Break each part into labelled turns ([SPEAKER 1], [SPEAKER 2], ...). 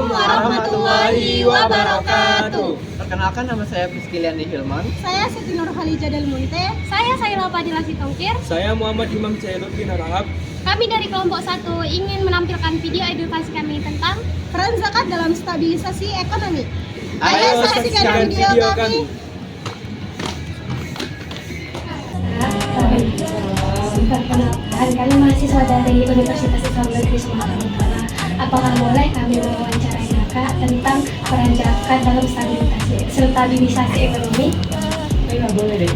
[SPEAKER 1] Assalamualaikum warahmatullahi wabarakatuh.
[SPEAKER 2] Perkenalkan, nama saya Prisciliandi Hilman.
[SPEAKER 3] Saya Siti Nurhaliza Del Monte.
[SPEAKER 4] Saya Saila Fadila Sitongkir.
[SPEAKER 1] Saya Muhammad Imam Jainuddin Harahap.
[SPEAKER 4] Kami dari kelompok 1 ingin menampilkan video edukasi kami tentang
[SPEAKER 3] Peran zakat dalam stabilisasi ekonomi.
[SPEAKER 1] Ayo saksikan video kami.
[SPEAKER 4] Perkenalkan, kami mahasiswa dari Universitas Islam Negeri Sumatera Utara. Apakah boleh kami mewawancarai kakak tentang peran zakat dalam stabilisasi ekonomi?
[SPEAKER 2] Nggak boleh deh.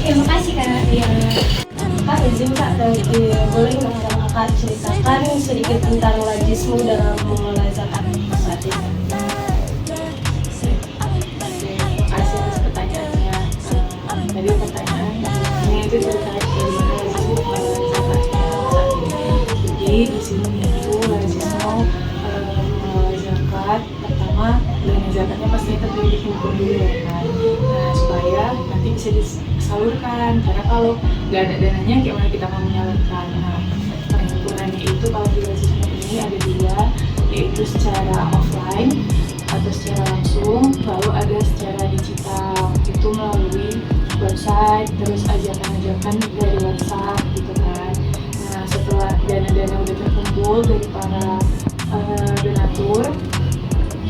[SPEAKER 4] Terima kasih Kak Ria.
[SPEAKER 5] Kak, izin Kak, boleh nggak Kakak ceritakan sedikit tentang lajismu dalam mengelola zakat saat ini?
[SPEAKER 6] Terima kasih atas pertanyaannya. Tadi pertanyaannya itu terkait bagaimana lajismu mengelola zakat saat ini. Jadi di sini itu lajismu mengelola zakat, pertama dana zakatnya pasti tetap dikumpul dulu ya kan. Nah, supaya nanti bisa disalurkan, karena kalau nggak ada dananya gimana kita mau menyalurkan. Nah, penghimpunannya itu kalau di lajismu ini ada dua, yaitu secara offline atau secara langsung, lalu ada secara digital, itu melalui website, terus ajakan-ajakan dari WhatsApp gitu kan. Nah, setelah dana-dana udah terkumpul dari para donatur,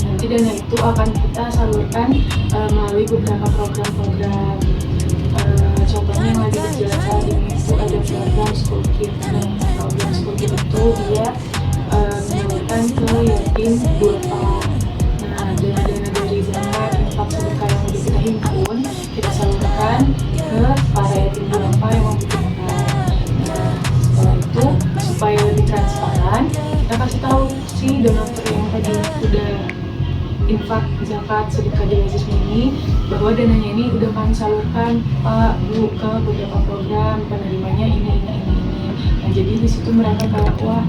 [SPEAKER 6] nanti dana itu akan kita salurkan melalui beberapa program-program. Contohnya yang lagi berjalan saat ini itu ada program School Kid. Nah, program School Kid itu dia menyalurkan ke yatim duafa. Nah, dana-dana dari zakat, infak, sedekah yang udah kita himpun, kita salurkan ke para yatim duafa yang membutuhkan. Nah, setelah itu supaya lebih transparan, kita kasih tahu si donatur yang tadi udah infak, zakat, sedekah di lajismu ini bahwa dananya ini udah kami salurkan Pak Bu ke beberapa program, penerimanya ini. Nah, jadi di situ mereka kayak wah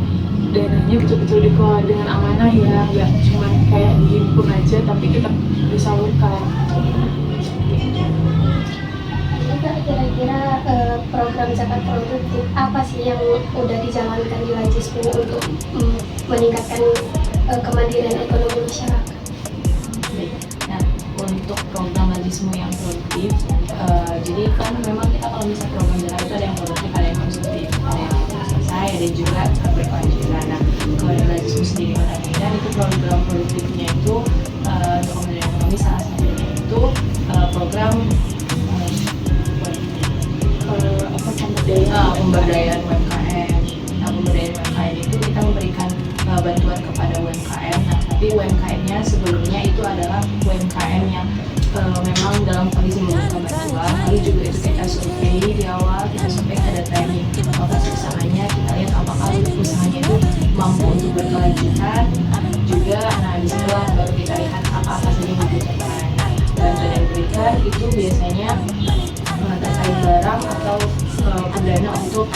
[SPEAKER 6] dananya betul-betul dikelola dengan amanah ya, nggak cuma kayak dihimpun aja tapi kita disalurkan.
[SPEAKER 4] Kira-kira program zakat produktif apa sih yang udah dijalankan di lajismu untuk meningkatkan kemandirian ekonomi masyarakat?
[SPEAKER 6] Nah, untuk program lajismu yang produktif, jadi kan memang kita kalau misalnya program zakat itu ada yang produktif, ada yang konsumtif, ada yang selesai, ada juga berkelanjutan. Nah, kalau dari lajismu sendiri dan itu program produktifnya itu untuk kemandirian ekonomi, salah satunya itu program pemberdayaan UMKM. Nah, pemberdayaan UMKM itu kita memberikan bantuan kepada UMKM. Nah, tapi UMKM-nya sebelumnya itu adalah UMKM yang memang dalam kondisi membutuhkan bantuan. Lalu juga itu kita survei di awal, kita survei ada training lokasi usahanya, kita lihat apakah usahanya itu mampu untuk berkelanjutan juga. Nah, disitulah baru kita lihat apa-apa saja yang dibutuhkan. Bantuan yang diberikan itu biasanya terkait barang atau dana untuk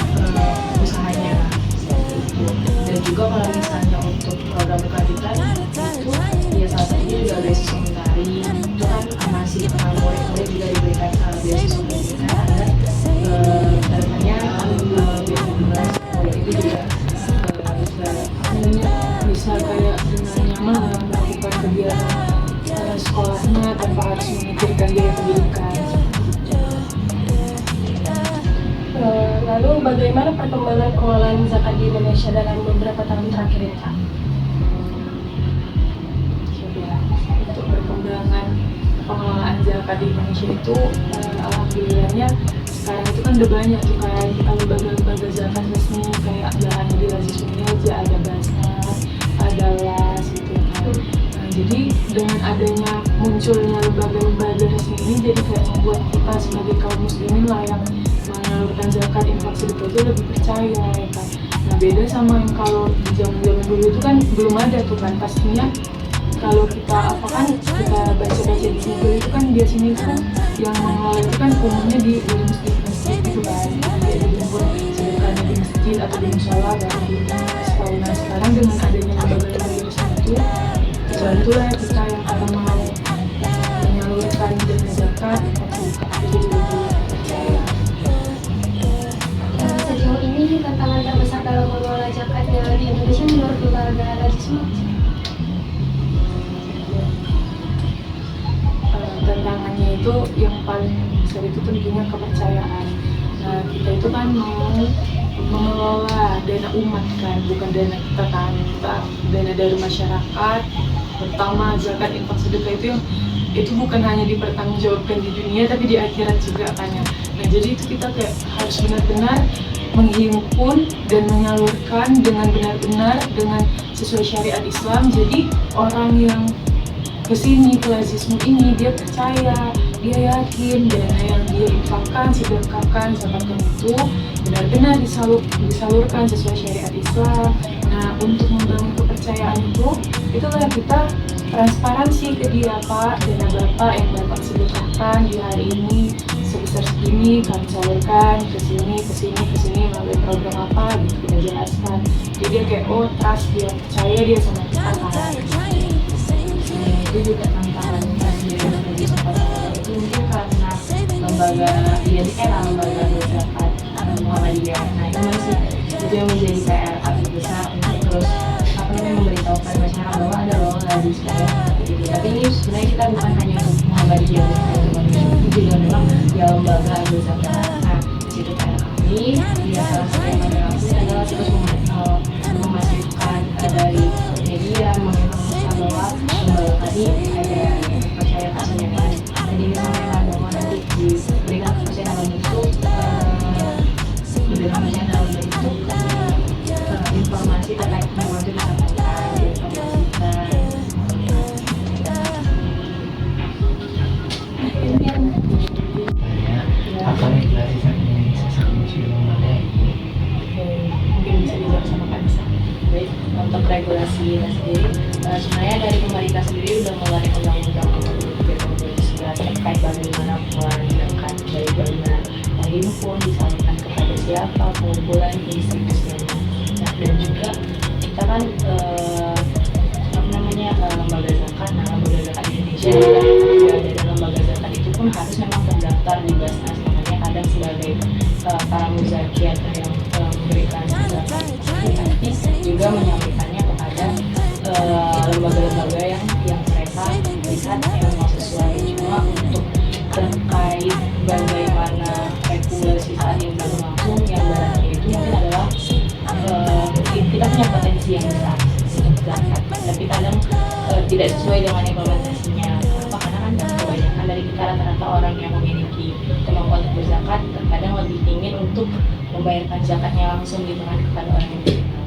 [SPEAKER 6] usahanya seperti itu. Dan juga kalau misalnya untuk program berkelanjutan itu ya salah satunya juga beasiswa mentari, itu kan masih murid-murid juga diberikan beasiswa pendidikan agar kedepannya itu juga bisa kayak dengan nyaman melakukan kegiatan sekolahnya tanpa harus memikirkan biaya pendidikan.
[SPEAKER 5] Lalu bagaimana perkembangan pengelolaan zakat di Indonesia dalam beberapa tahun terakhir ini, Kak?
[SPEAKER 6] Untuk perkembangan pengelolaan zakat di Indonesia itu alhamdulillahnya sekarang itu kan udah banyak tuh kan lembaga-lembaga zakat resmi, kayak nggak hanya di lajismu ini aja, ada Basnas, ada LAS gitu kan. Nah, jadi dengan adanya munculnya lembaga-lembaga resmi ini jadi kayak membuat kita sebagai kaum muslimin lah yang menyalurkan zakat, infak, sedekah itu lebih percaya ya kan. Nah, beda sama yang kalau di zaman-zaman dulu itu kan belum ada tuh kan, pastinya kalau kita kita baca-baca di Google itu kan biasanya itu kan yang mengelola itu kan umumnya di masjid gitu kan, jadi dikumpul sedekahnya di masjid atau di musola baru di sekolah. Nah, sekarang dengan adanya lembaga-lembaga itu bantulah kita yang akan mau menyalurkan dana zakat, infak, sedekah itu jadi lebih percaya.
[SPEAKER 4] Sejauh ini tantangan terbesar dalam mengelola zakatnya di Indonesia menurut lembaga lajismu
[SPEAKER 6] itu yang paling besar itu tentunya kepercayaan. Nah, kita itu kan mau mengelola dana umat kan, bukan dana kita kan, dana dari masyarakat, pertama zakat, infak, sedekah itu bukan hanya dipertanggungjawabkan di dunia tapi di akhirat juga kan ya. Nah, jadi itu kita kayak harus benar-benar menghimpun dan menyalurkan dengan benar-benar dengan sesuai syariat Islam. Jadi orang yang kesini ke Lazismu ini dia percaya, dia yakin dana yang dia infakkan, sedekahkan, zakatkan itu benar-benar disalurkan sesuai syariat Islam. Nah, untuk membangun kepercayaan itulah kita transparansi ke dia, Pak, dana Bapak yang Bapak sedekahkan di hari ini sebesar segini kami salurkan ke sini melalui program apa gitu, kita jelaskan. Jadi dia kayak trust, dia percaya dia sama kita kan.
[SPEAKER 7] Itu juga tantangan kita sendiri menjadi sekolah itu mungkin karena lembaga identitas lembaga zakat Muhammadiyah. Nah, itu yang menjadi PR kami besar untuk terus memberitahukan masyarakat bahwa ada loh lazis gitu. Tapi ini sebenarnya kita bukan hanya untuk Muhammadiyah, itu juga memang ya lembaga zakat. Nah, situ PR kami dia salah satu yang kami lakukan adalah terus memasifkan dari media menginformasikan bahwa lembaga kami ada percaya kasarnya kan. Jadi disampaikan bahwa nanti diberikan kepercayaan dalam bentuk informasi terkait penemuan itu disampaikan,
[SPEAKER 2] apa yang dilakukan ini sesuatu yang ada?
[SPEAKER 6] Mungkin bisa dilaksanakan bisa.
[SPEAKER 7] Baik, untuk regulasi sendiri, sebenarnya dari pemerintah sendiri sudah mengeluarkan undang-undang terkait bagaimana pengelolaan zakat, dari bagaimana menghimpun, disalurkan kepada siapa, pengumpulan, distribusinya. Nah, dan juga kita kan lembaga zakat, lembaga zakat Indonesia juga ada dalam lembaga zakat itu pun harus memang terdaftar di Basnas, makanya kadang sebagai para muzaki atau yang memberikan zakat tapi juga menyampaikannya kepada lembaga-lembaga yang mereka lihat yang memang sesuai. Cuma untuk terkait bagaimana regulasi saat ini berlangsung yang barangnya itu mungkin adalah kita punya potensi yang besar untuk zakat, tapi kadang tidak sesuai dengan implementasinya. Kenapa? Karena kan kebanyakan dari kita rata-rata orang yang memiliki kemampuan untuk berzakat terkadang lebih ingin untuk membayarkan zakatnya langsung gitu kan kepada orang yang dikenal.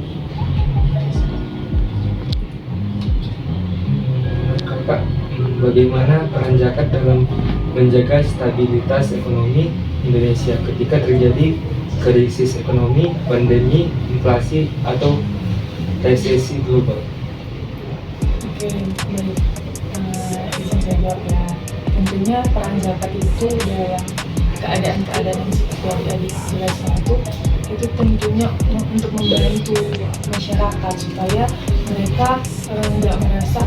[SPEAKER 1] Kakak, bagaimana peran zakat dalam menjaga stabilitas ekonomi Indonesia ketika terjadi krisis ekonomi, pandemi, inflasi, atau resesi global?
[SPEAKER 6] Oke, baik. Bisa saya jawab ya. Tentunya peran zakat itu dalam keadaan-keadaan yang seperti yang tadi jelaskan itu tentunya untuk membantu masyarakat supaya mereka nggak merasa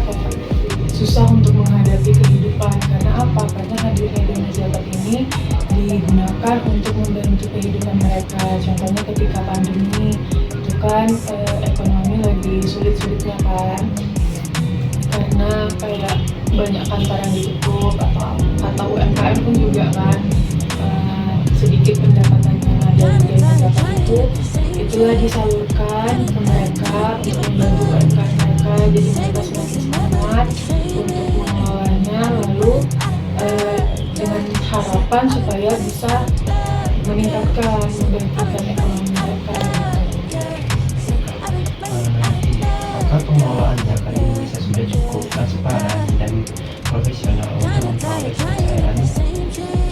[SPEAKER 6] susah untuk menghadapi kehidupan. Karena apa? Karena hadirnya dana zakat ini digunakan untuk membantu kehidupan mereka. Contohnya ketika pandemi itu kan ekonomi lagi sulit-sulitnya kan, karena kayak banyak kantor yang ditutup atau UMKM pun juga kan sedikit pendapatannya. Dari dana zakat itulah disalurkan ke mereka untuk membantu UMKM mereka, jadi mereka semakin semangat untuk mengelolanya, lalu dengan harapan supaya bisa meningkatkan, membangkitkan ekonomi mereka.
[SPEAKER 2] Apakah pengelolaan zakat di Indonesia sudah cukup transparan dan profesional untuk memperoleh kepercayaan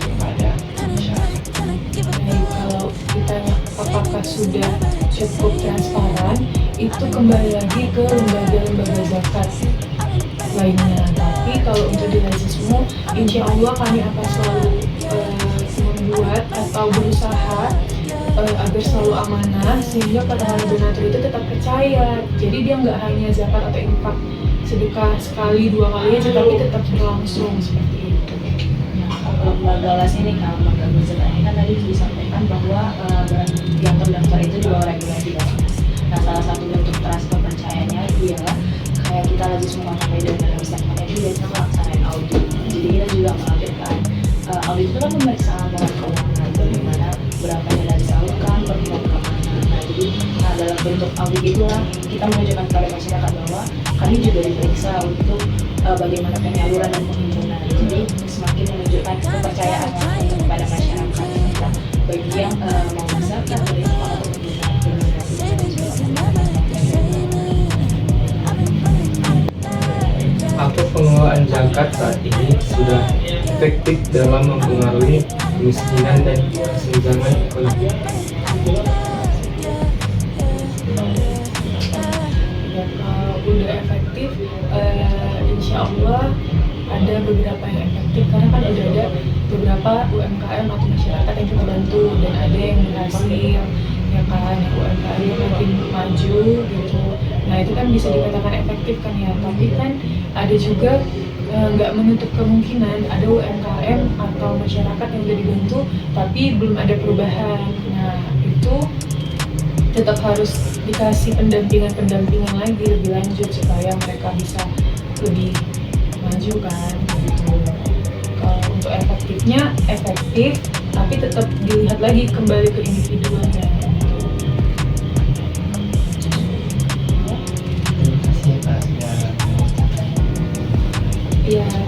[SPEAKER 2] kepada masyarakat?
[SPEAKER 6] Kalau ditanya apakah sudah cukup transparan, itu kembali lagi ke lembaga-lembaga zakat lainnya. Tapi kalau untuk di Lazismu, insya Allah kami akan selalu membuat atau berusaha agar selalu amanah, sehingga para donatur itu tetap percaya. Jadi dia nggak hanya zakat atau infak sedekah sekali dua kali aja, tapi tetap berlangsung seperti itu.
[SPEAKER 7] Lembaga las ini kan lembaga zakat ini kan tadi disampaikan bahwa yang terdaftar itu di bawah regulasi Basnas. Nah, salah satu bentuk trust kepercayaannya ialah kayak kita lagi semua sampai dalam zakat itu biasanya melaksanakan audit. Jadi kita juga melampirkan audit itu kan pemeriksaan laporan keuangan, bagaimana berapa yang dari disalurkan, berpihak kemana. Nah, jadi dalam bentuk audit itulah kita menunjukkan kepada masyarakat bahwa kami juga diperiksa untuk bagaimana penyaluran dan penghimpunan. Jadi semakin menunjukkan kepercayaan kepada masyarakat kita bagi yang mau masyarakat dari atau
[SPEAKER 1] Apa pengelolaan zakat saat ini sudah efektif dalam mempengaruhi kemiskinan dan kesenjangan ekonomi?
[SPEAKER 6] Udah efektif, insya Allah ada beberapa yang efektif karena kan udah ada beberapa UMKM atau masyarakat yang kita bantu dan ada yang berhasil, ya kan, yang UMKM yang makin maju gitu. Nah itu kan bisa dikatakan efektif kan ya, tapi kan ada juga nggak menutup kemungkinan ada UMKM atau masyarakat yang udah dibantu tapi belum ada perubahan. Nah itu tetap harus dikasih pendampingan lagi lebih lanjut supaya mereka bisa lebih maju kan gitu. Kalau untuk efektifnya efektif, tapi tetap dilihat lagi kembali ke individualnya.
[SPEAKER 2] Terima kasih ya Kak sudah
[SPEAKER 6] Iya.